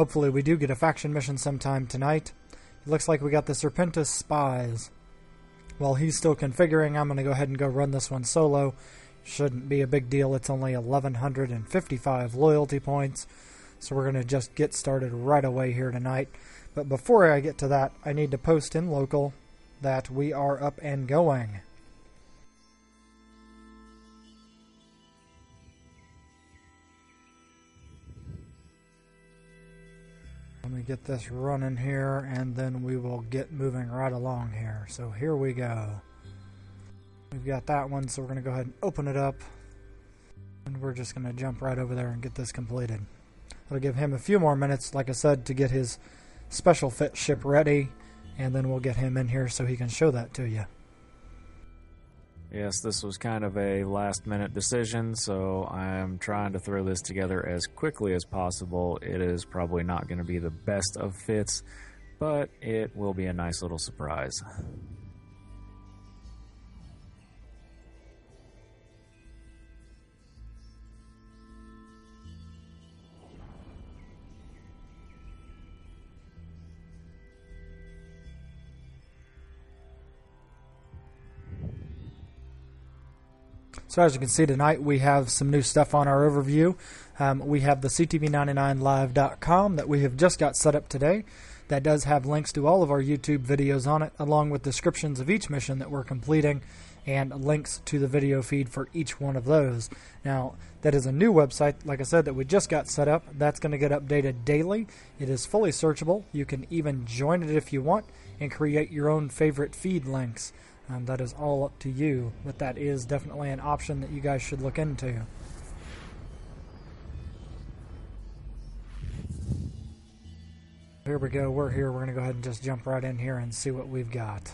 Hopefully we do get a faction mission sometime tonight. It looks like we got the Serpentis Spies. While he's still configuring, I'm going to go ahead and go run this one solo. Shouldn't be a big deal. It's only 1,155 loyalty points. So we're going to just get started right away here tonight. But before I get to that, I need to post in local that we are up and going. Let me get this running here, and then we will get moving right along here. So here we go. We've got that one, so we're going to go ahead and open it up. And we're just going to jump right over there and get this completed. It'll give him a few more minutes, like I said, to get his special fit ship ready. And then we'll get him in here so he can show that to you. Yes, this was kind of a last-minute decision, so I'm trying to throw this together as quickly as possible. It is probably not going to be the best of fits, but it will be a nice little surprise. So as you can see tonight, we have some new stuff on our overview. We have the ctv99live.com that we have just got set up today. That does have links to all of our YouTube videos on it, along with descriptions of each mission that we're completing and links to the video feed for each one of those. Now, that is a new website, like I said, that we just got set up. That's going to get updated daily. It is fully searchable. You can even join it if you want and create your own favorite feed links. That is all up to you, but that is definitely an option that you guys should look into. Here we go. We're here. We're going to go ahead and just jump right in here and see what we've got.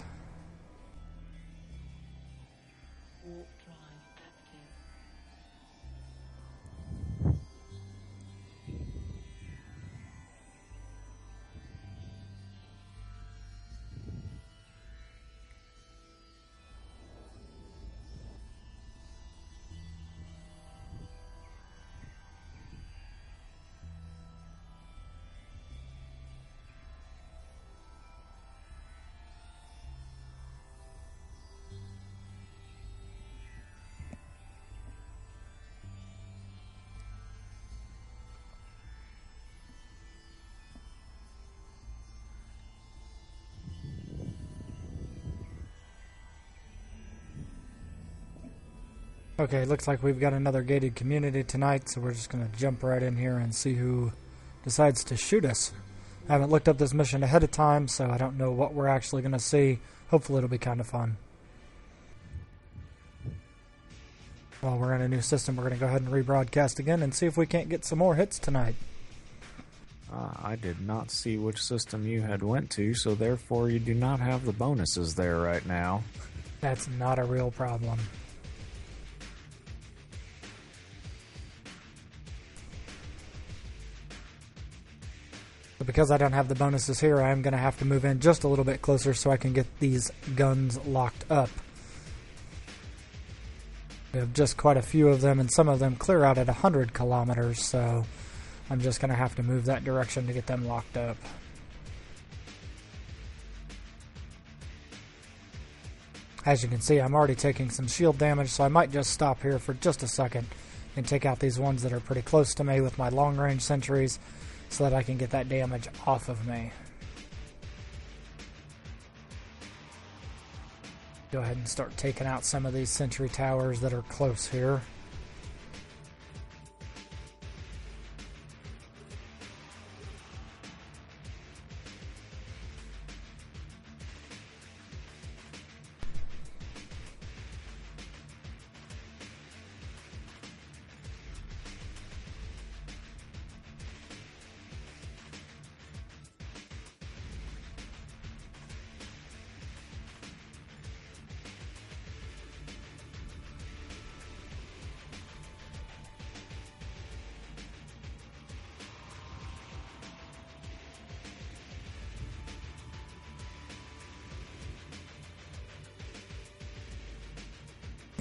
Okay, looks like we've got another gated community tonight, so we're just going to jump right in here and see who decides to shoot us. I haven't looked up this mission ahead of time, so I don't know what we're actually going to see. Hopefully it'll be kind of fun. While we're in a new system, we're going to go ahead and rebroadcast again and see if we can't get some more hits tonight. I did not see which system you had went to, so therefore you do not have the bonuses there right now. That's not a real problem. But because I don't have the bonuses here, I'm going to have to move in just a little bit closer so I can get these guns locked up. We have just quite a few of them, and some of them clear out at 100 kilometers, so I'm just going to have to move that direction to get them locked up. As you can see, I'm already taking some shield damage, so I might just stop here for just a second and take out these ones that are pretty close to me with my long-range sentries, so that I can get that damage off of me. Go ahead and start taking out some of these sentry towers that are close here.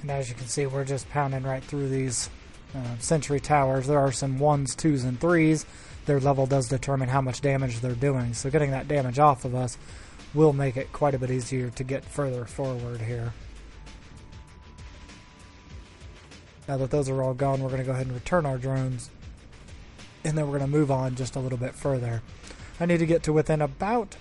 And as you can see, we're just pounding right through these sentry towers. There are some 1s, 2s, and 3s their level does determine how much damage they're doing. So getting that damage off of us will make it quite a bit easier to get further forward here. Now that those are all gone, we're going to go ahead and return our drones, and then we're going to move on just a little bit further. I need to get to within about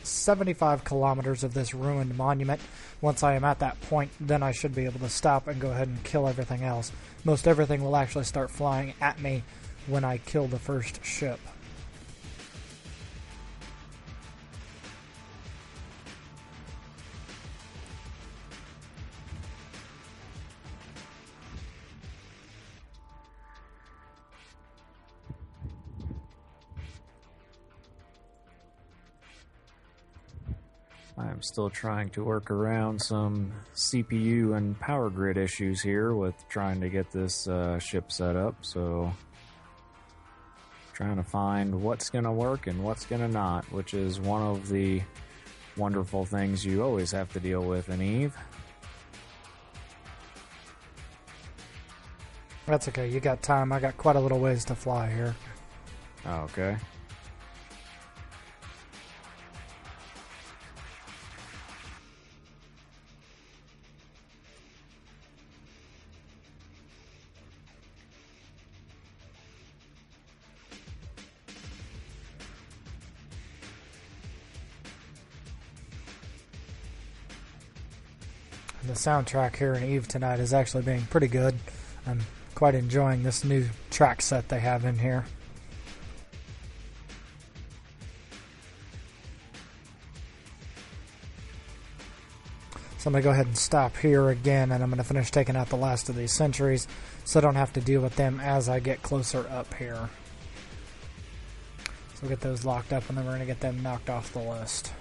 75 kilometers of this ruined monument. Once I am at that point, then I should be able to stop and go ahead and kill everything else. Most everything will actually start flying at me when I kill the first ship. I'm still trying to work around some CPU and power grid issues here with trying to get this ship set up, so trying to find what's going to work and what's going to not, which is one of the wonderful things you always have to deal with in EVE. That's okay, you got time. I got quite a little ways to fly here. Okay. The soundtrack here in EVE tonight is actually being pretty good. I'm quite enjoying this new track set they have in here. So I'm going to go ahead and stop here again, and I'm going to finish taking out the last of these sentries so I don't have to deal with them as I get closer up here. So we'll get those locked up, and then we're going to get them knocked off the list.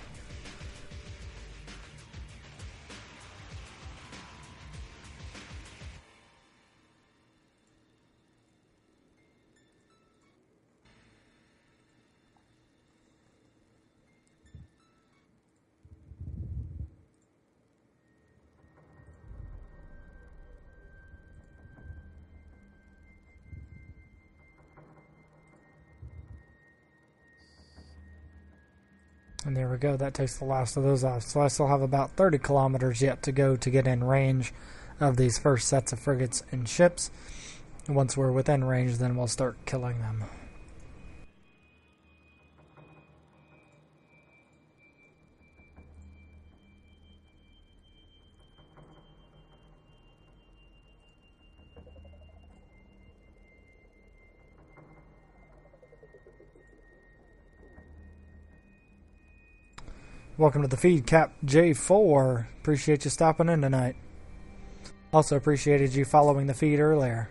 And there we go, that takes the last of those off. So I still have about 30 kilometers yet to go to get in range of these first sets of frigates and ships. And once we're within range, then we'll start killing them. Welcome to the feed, Cap J4. Appreciate you stopping in tonight. Also appreciated you following the feed earlier.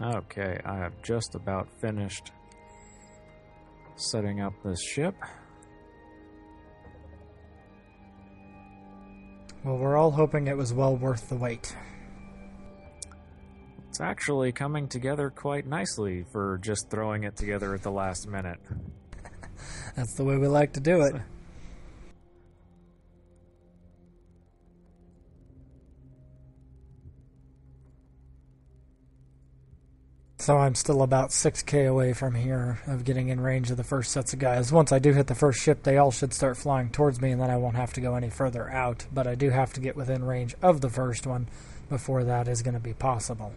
Okay, I have just about finished setting up this ship. Well, we're all hoping it was well worth the wait. It's actually coming together quite nicely for just throwing it together at the last minute. That's the way we like to do it. So I'm still about 6k away from here of getting in range of the first sets of guys. Once I do hit the first ship, they all should start flying towards me, and then I won't have to go any further out. But I do have to get within range of the first one before that is going to be possible.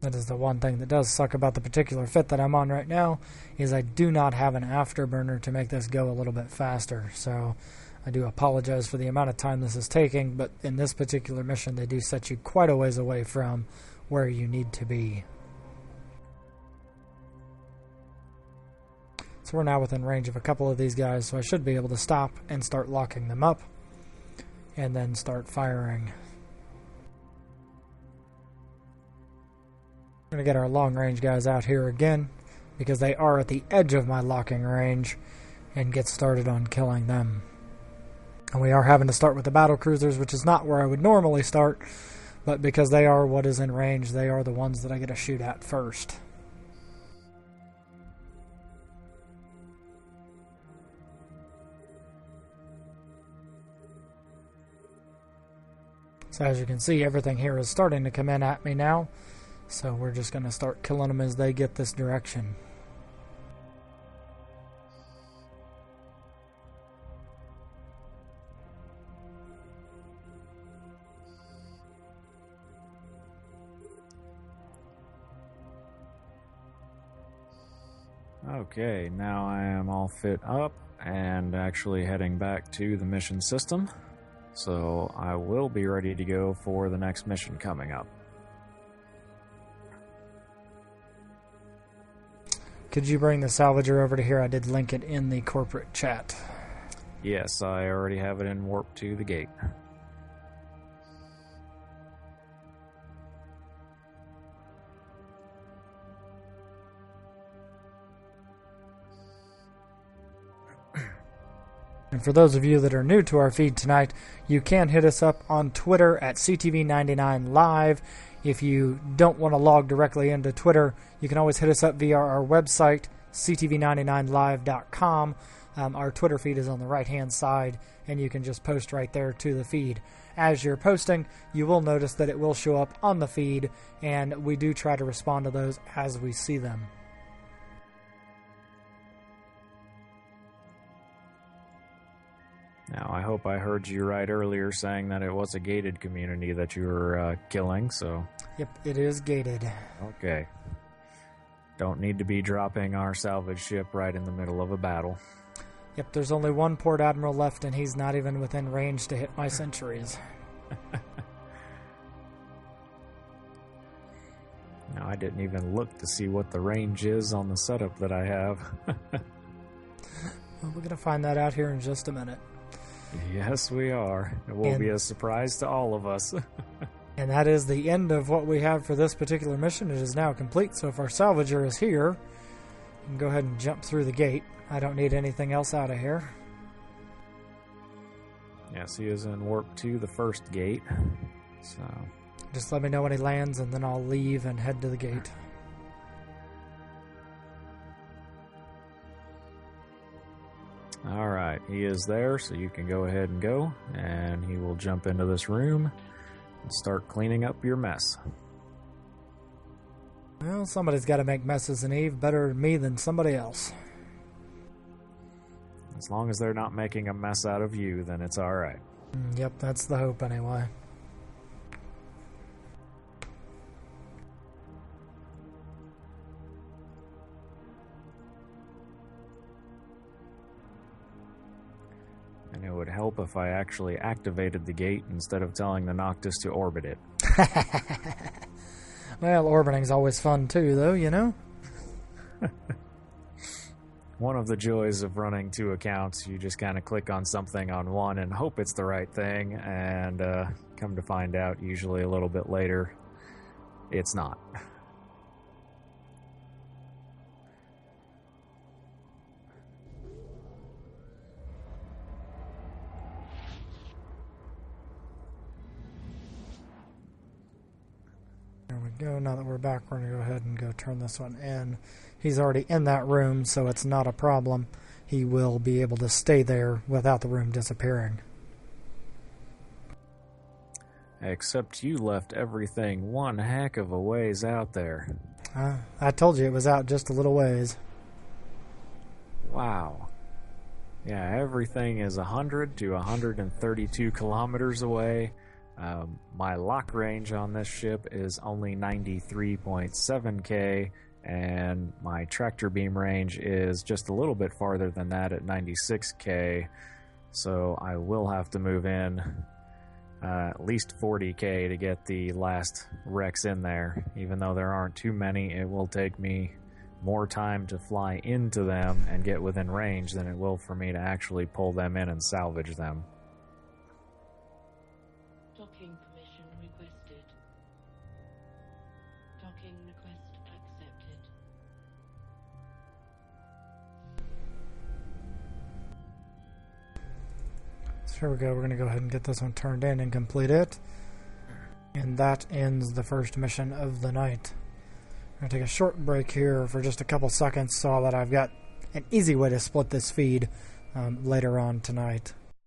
That is the one thing that does suck about the particular fit that I'm on right now, is I do not have an afterburner to make this go a little bit faster. So I do apologize for the amount of time this is taking, but in this particular mission they do set you quite a ways away from where you need to be. So we're now within range of a couple of these guys, so I should be able to stop and start locking them up and then start firing. going to get our long-range guys out here again, because they are at the edge of my locking range, and get started on killing them. And we are having to start with the battle cruisers, which is not where I would normally start, but because they are what is in range, they are the ones that I get to shoot at first. So as you can see, everything here is starting to come in at me now. So we're just going to start killing them as they get this direction. Okay, now I am all fit up and actually heading back to the mission system. So I will be ready to go for the next mission coming up. Could you bring the salvager over to here? I did link it in the corporate chat. Yes, I already have it in warp to the gate. And for those of you that are new to our feed tonight, you can hit us up on Twitter at CTV99Live. If you don't want to log directly into Twitter, you can always hit us up via our website, CTV99Live.com. Our Twitter feed is on the right-hand side, and you can just post right there to the feed. As you're posting, you will notice that it will show up on the feed, and we do try to respond to those as we see them. Now, I hope I heard you right earlier saying that it was a gated community that you were killing, so... Yep, it is gated. Okay. Don't need to be dropping our salvage ship right in the middle of a battle. Yep, there's only one port admiral left, and he's not even within range to hit my sentries. Now, I didn't even look to see what the range is on the setup that I have. Well, we're going to find that out here in just a minute. Yes, we are. It will be a surprise to all of us. And that is the end of what we have for this particular mission. It is now complete, so if our salvager is here, you can go ahead and jump through the gate. I don't need anything else out of here. Yes, he is in warp to the first gate. So just let me know when he lands, and then I'll leave and head to the gate. Alright, he is there, so you can go ahead and go, and he will jump into this room and start cleaning up your mess. Well, somebody's got to make messes in Eve. Better me than somebody else. As long as they're not making a mess out of you, then it's alright. Yep, that's the hope anyway. And it would help if I actually activated the gate instead of telling the Noctis to orbit it. Well, orbiting's always fun too, though, you know? One of the joys of running two accounts, you just kind of click on something on one and hope it's the right thing, and come to find out, usually a little bit later, it's not. There we go. Now that we're back, we're going to go ahead and go turn this one in. He's already in that room, so it's not a problem. He will be able to stay there without the room disappearing. Except you left everything one heck of a ways out there. I told you it was out just a little ways. Wow. Yeah, everything is 100 to 132 kilometers away. My lock range on this ship is only 93.7k, and my tractor beam range is just a little bit farther than that at 96k, so I will have to move in at least 40k to get the last wrecks in there. Even though there aren't too many, it will take me more time to fly into them and get within range than it will for me to actually pull them in and salvage them. Docking permission requested. Docking requested. Here we go. We're going to go ahead and get this one turned in and complete it. And that ends the first mission of the night. I'm going to take a short break here for just a couple seconds so that I've got an easy way to split this feed later on tonight.